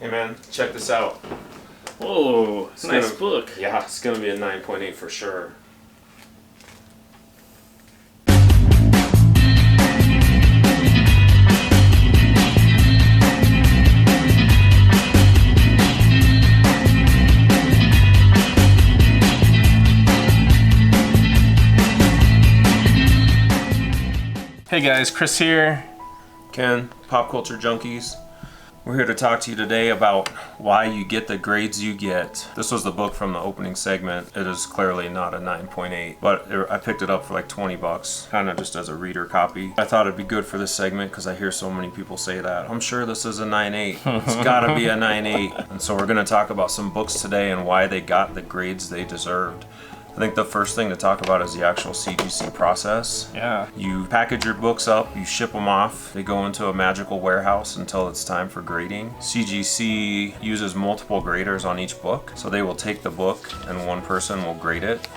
Hey man, check this out. Whoa, it's a nice book. Yeah, it's gonna be a 9.8 for sure. Hey guys, Chris here. Ken, Pop Culture Junkies. We're here to talk to you today about why you get the grades you get. This was the book from the opening segment. It is clearly not a 9.8, but I picked it up for like 20 bucks, kind of just as a reader copy. I thought it'd be good for this segment because I hear so many people say that. I'm sure this is a 9.8. It's gotta be a 9.8. And so we're gonna talk about some books today and why they got the grades they deserved. I think the first thing to talk about is the actual CGC process. Yeah. You package your books up, you ship them off, they go into a magical warehouse until it's time for grading. CGC uses multiple graders on each book, so they will take the book and one person will grade it,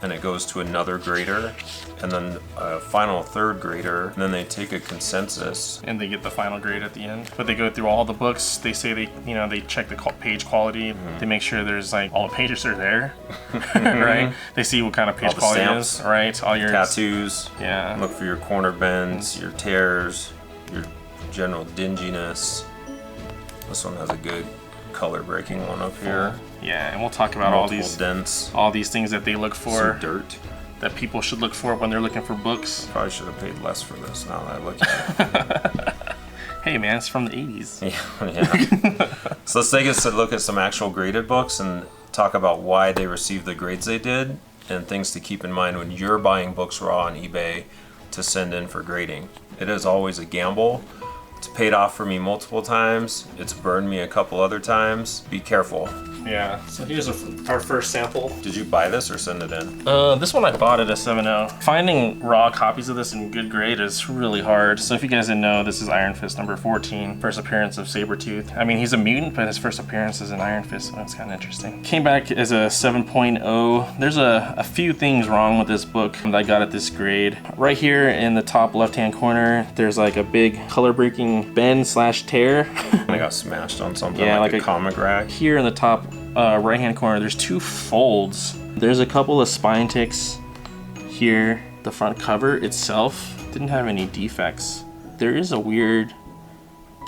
and it goes to another grader, and then a final third grader, and then they take a consensus. And they get the final grade at the end. But they go through all the books. They say they check the page quality. Mm-hmm. They make sure there's like all the pages are there, right? They see what kind of page quality stamps, is, right? All your tattoos. Yeah. Look for your corner bends, your tears, your general dinginess. This one has a good color breaking one up here. Yeah, and we'll talk about all these dents, all these things that they look for. Some dirt that people should look for when they're looking for books. Probably should have paid less for this now that I look at it. Hey man, it's from the 80s. Yeah. So let's take a look at some actual graded books and talk about why they received the grades they did and things to keep in mind when you're buying books raw on eBay to send in for grading. It is always a gamble. It's paid off for me multiple times. It's burned me a couple other times. Be careful. Yeah, so here's our first sample. Did you buy this or send it in? This one I bought at a 7.0. Finding raw copies of this in good grade is really hard. So if you guys didn't know, this is Iron Fist number 14, first appearance of Sabretooth. I mean, he's a mutant, but his first appearance is in Iron Fist, so that's kind of interesting. Came back as a 7.0. There's a few things wrong with this book that I got at this grade. Right here in the top left-hand corner, there's like a big color-breaking bend/tear. I got smashed on something, yeah, like a comic rack. Here in the top right hand corner, there's two folds. There's a couple of spine ticks here. The front cover itself didn't have any defects. There is a weird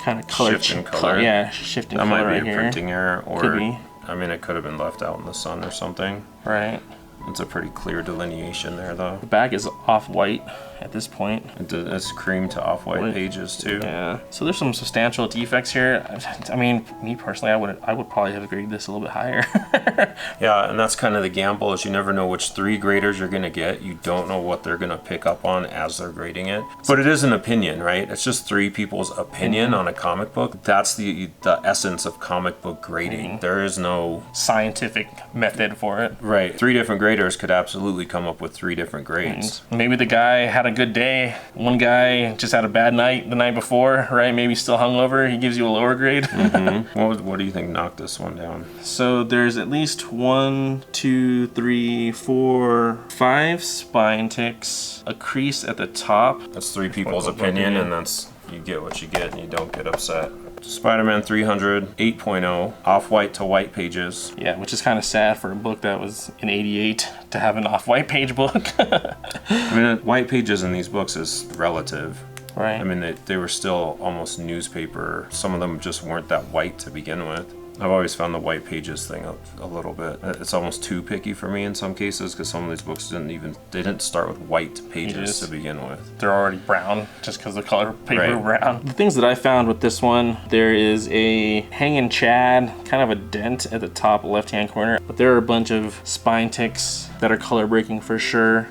kind of color shift in color. Yeah, shifting color right here. That might be a printing error, or could be. I mean, it could have been left out in the sun or something. Right. It's a pretty clear delineation there, though. The back is off-white at this point. It's cream to off-white pages too. Yeah. So there's some substantial defects here. I mean, me personally, I would probably have graded this a little bit higher. Yeah, and that's kind of the gamble, is you never know which three graders you're gonna get. You don't know what they're gonna pick up on as they're grading it. But it is an opinion, right? It's just three people's opinion on a comic book. That's the essence of comic book grading. There is no scientific method for it. Right. Three different graders could absolutely come up with three different grades. Maybe the guy had a good day. One guy just had a bad night the night before, right? Maybe still hungover. He gives you a lower grade. Mm-hmm. What do you think knocked this one down? So there's at least 1, 2, 3, 4, 5 spine ticks. A crease at the top. That's three people's opinion, and that's, you get what you get and you don't get upset. Spider-Man 300, 8.0, off-white to white pages. Yeah, which is kind of sad for a book that was in 88 to have an off-white page book. I mean, white pages in these books is relative. Right. I mean, they were still almost newspaper. Some of them just weren't that white to begin with. I've always found the white pages thing a little bit. It's almost too picky for me in some cases, because some of these books didn't start with white pages to begin with. They're already brown just because the color paper brown. The things that I found with this one, there is a hanging chad, kind of a dent at the top left-hand corner, but there are a bunch of spine ticks that are color breaking for sure.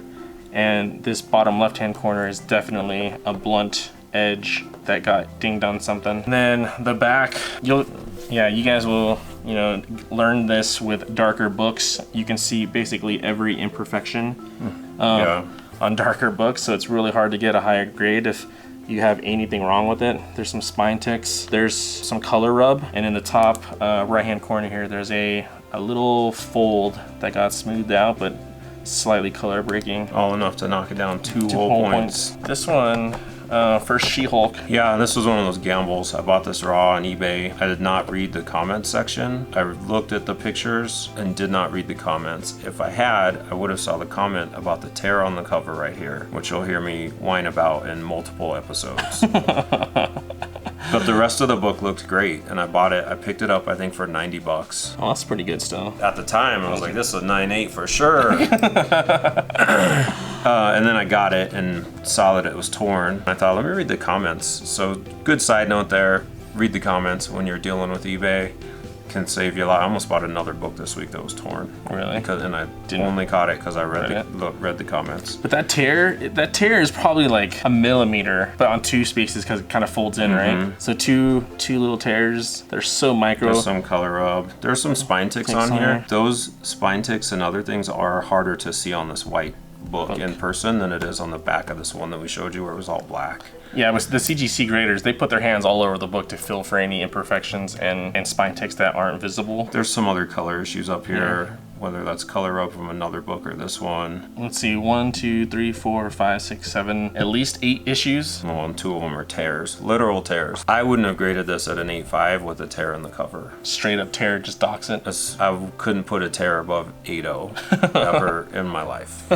And this bottom left-hand corner is definitely a blunt edge that got dinged on something. And then the back, you guys will, learn this with darker books. You can see basically every imperfection on darker books, so it's really hard to get a higher grade if you have anything wrong with it. There's some spine ticks, there's some color rub, and in the top right-hand corner here, there's a little fold that got smoothed out, but slightly color breaking. All enough to knock it down two whole points. This one, First She-Hulk. Yeah, this was one of those gambles. I bought this raw on eBay. I did not read the comments section. I looked at the pictures and did not read the comments. If I had, I would have saw the comment about the tear on the cover right here, which you'll hear me whine about in multiple episodes. But the rest of the book looked great, and I bought it. I picked it up, I think, for $90. Oh, that's pretty good still. At the time, I was like, this is a 9.8 for sure. And then I got it and saw that it was torn. I thought, let me read the comments. So, good side note there. Read the comments when you're dealing with eBay. Can save you a lot. I almost bought another book this week that was torn. Really? And I only caught it because I read the comments. But that tear is probably like a millimeter, but on two spaces because it kind of folds in, right? So two little tears. They're so micro. There's some color rub. There's some spine ticks on here. Those spine ticks and other things are harder to see on this white book in person than it is on the back of this one that we showed you where it was all black. Yeah, with the CGC graders, they put their hands all over the book to fill for any imperfections and spine ticks that aren't visible. There's some other color issues up here, whether that's color rub from another book or this one. Let's see, 1, 2, 3, 4, 5, 6, 7, at least 8 issues. Well, and 2 of them are tears, literal tears. I wouldn't have graded this at an 8.5 with a tear in the cover. Straight up tear, just docks it. I couldn't put a tear above 8.0 ever in my life.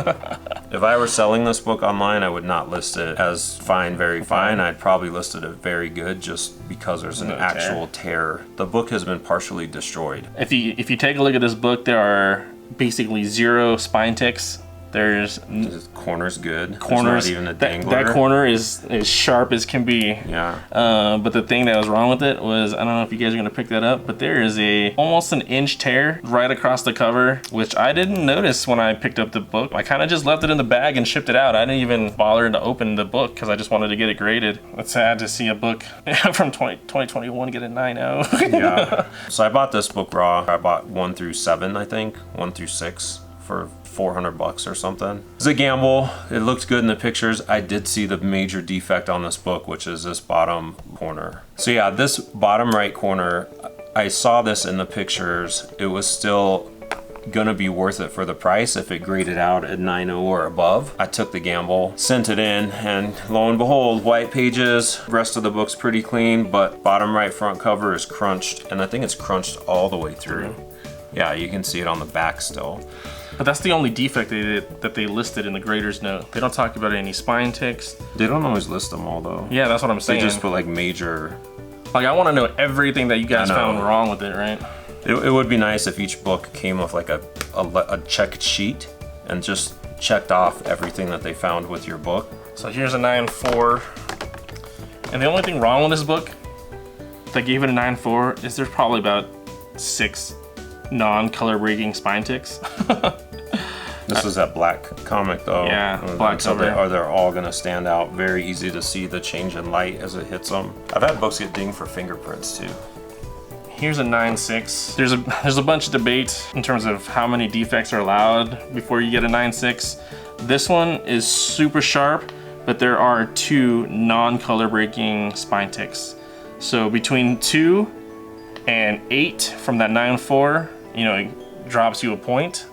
If I were selling this book online, I would not list it as fine, very fine. I'd probably list it as very good just because there's an actual tear. The book has been partially destroyed. If you take a look at this book, there are basically 0 spine ticks. There's corner's good. Corners, there's not even a dangler. That corner is as sharp as can be. Yeah. But the thing that was wrong with it was, I don't know if you guys are gonna pick that up, but there is almost an inch tear right across the cover, which I didn't notice when I picked up the book. I kind of just left it in the bag and shipped it out. I didn't even bother to open the book because I just wanted to get it graded. It's sad to see a book from 2021 get a 9.0. Yeah. So I bought this book raw. I bought 1 through 7, I think, 1 through 6 for $400 or something. It's a gamble. It looked good in the pictures. I did see the major defect on this book, which is this bottom corner. So yeah, this bottom right corner, I saw this in the pictures. It was still gonna be worth it for the price if it graded out at 9.0 or above. I took the gamble, sent it in, and lo and behold, white pages. Rest of the book's pretty clean, but bottom right front cover is crunched, and I think it's crunched all the way through. Yeah, you can see it on the back still. But that's the only defect that they listed in the grader's note. They don't talk about any spine ticks. They don't always list them all though. Yeah, that's what I'm saying. They just put like major. Like I want to know everything that you guys found wrong with it, right? It would be nice if each book came with like a checked sheet and just checked off everything that they found with your book. So here's a 9.4. And the only thing wrong with this book that gave it a 9.4 is there's probably about 6 non-color breaking spine ticks. This is that black comic though. Yeah, black cover. They're all gonna stand out. Very easy to see the change in light as it hits them. I've had books get dinged for fingerprints too. Here's a 9.6. There's a bunch of debate in terms of how many defects are allowed before you get a 9.6. This one is super sharp, but there are 2 non-color breaking spine ticks. So between 2 and 8 from that 9.4, it drops you a point.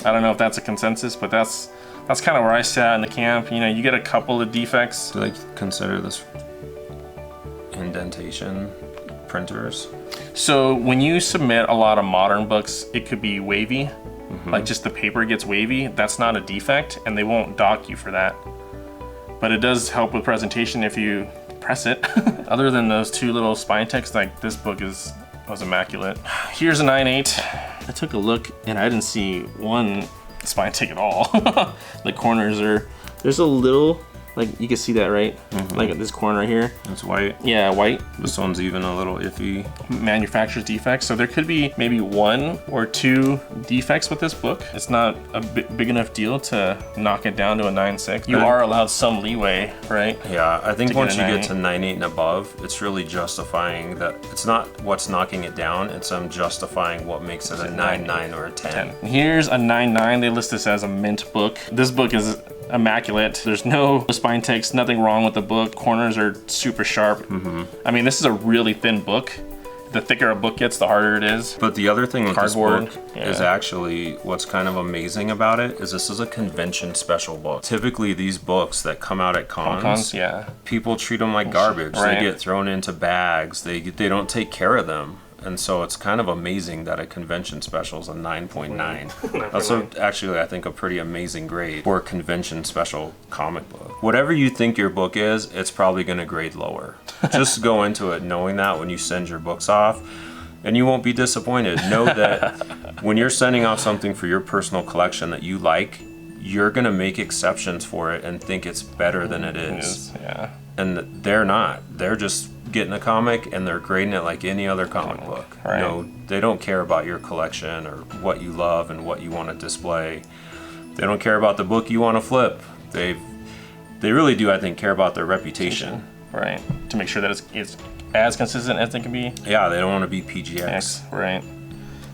I don't know if that's a consensus, but that's kind of where I sat in the camp. You get a couple of defects. Do they consider this indentation printers? So when you submit a lot of modern books, it could be wavy, like just the paper gets wavy. That's not a defect, and they won't dock you for that. But it does help with presentation if you press it. Other than those 2 little spine ticks, like this book was immaculate. Here's a 9.8. I took a look and I didn't see one spine tick at all. The corners there's a little, like you can see that, right? Like at this corner right here. It's white. Yeah, white. This one's even a little iffy. Manufacturer's defects. So there could be maybe 1 or 2 defects with this book. It's not a big enough deal to knock it down to a 9.6. You are allowed some leeway, right? Yeah, I think once you get to 9.8 and above, it's really justifying that. It's not what's knocking it down, it's justifying what makes it a 9.9 or a 10. Here's a 9.9. They list this as a mint book. This book is immaculate. There's no spine ticks, nothing wrong with the book. Corners are super sharp. I mean, this is a really thin book. the thicker a book gets, the harder it is. But the other thing with Cardboard, this book yeah. is actually what's kind of amazing about it is this is a convention special book. Typically, these books that come out at cons, Yeah. people treat them like garbage. Right. They get thrown into bags. They don't take care of them. And so it's kind of amazing that a convention special is a 9.9. That's actually, I think, a pretty amazing grade for a convention special comic book. Whatever you think your book is, it's probably going to grade lower. Just go into it knowing that when you send your books off, and you won't be disappointed. Know that when you're sending off something for your personal collection that you like, you're going to make exceptions for it and think it's better than it is. Yeah. And they're not. They're just getting a comic and they're grading it like any other comic book. Right. No, they don't care about your collection or what you love and what you want to display. They don't care about the book you want to flip. They really do, I think, care about their reputation. Right. To make sure that it's as consistent as it can be. Yeah, they don't want to be PGX. Right.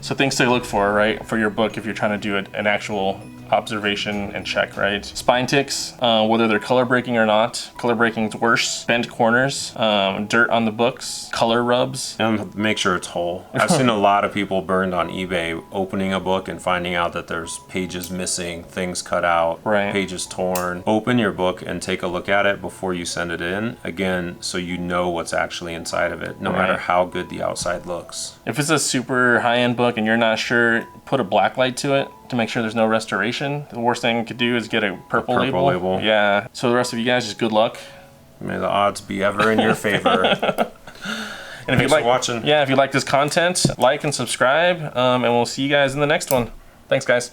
So things to look for, right, for your book if you're trying to do an actual observation and check, right? Spine ticks, whether they're color breaking or not. Color breaking's worse. Bent corners, dirt on the books, color rubs. And make sure it's whole. I've seen a lot of people burned on eBay opening a book and finding out that there's pages missing, things cut out, Right. pages torn. Open your book and take a look at it before you send it in. Again, so you know what's actually inside of it, no Right. matter how good the outside looks. If it's a super high-end book and you're not sure, put a black light to it to make sure there's no restoration. The worst thing you could do is get a purple label. Yeah. So the rest of you guys, just good luck. May the odds be ever in your favor. And if Thanks you like for watching. Yeah, if you like this content, like and subscribe, and we'll see you guys in the next one. Thanks, guys.